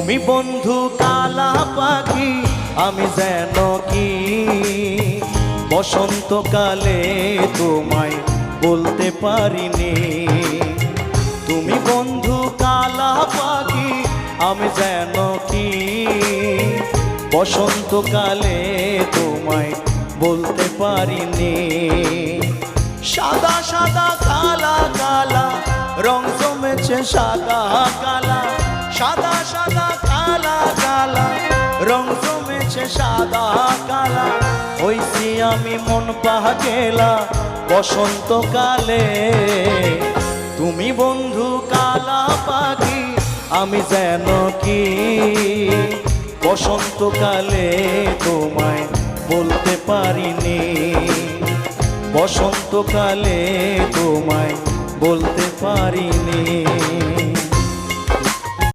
তুমি বন্ধু কালা পাখি, আমি যেন কি বসন্তকালে তোমায় বলতে পারিনি। তুমি বন্ধু কালা পাখি, আমি যেন কি বসন্তকালে তোমায় বলতে পারিনি। সাদা সাদা কালা কালা রং জমেছে সাদা কালা, সাদা সাদা কালা কালা রং জমেছে সাদা কালা। হইছি আমি মন পাগেলা বসন্তকালে। তুমি বন্ধু কালা পাখি, আমি যেন কি বসন্তকালে তোমায় বলতে পারিনি। বসন্তকালে তোমায় বলতে পারিনি।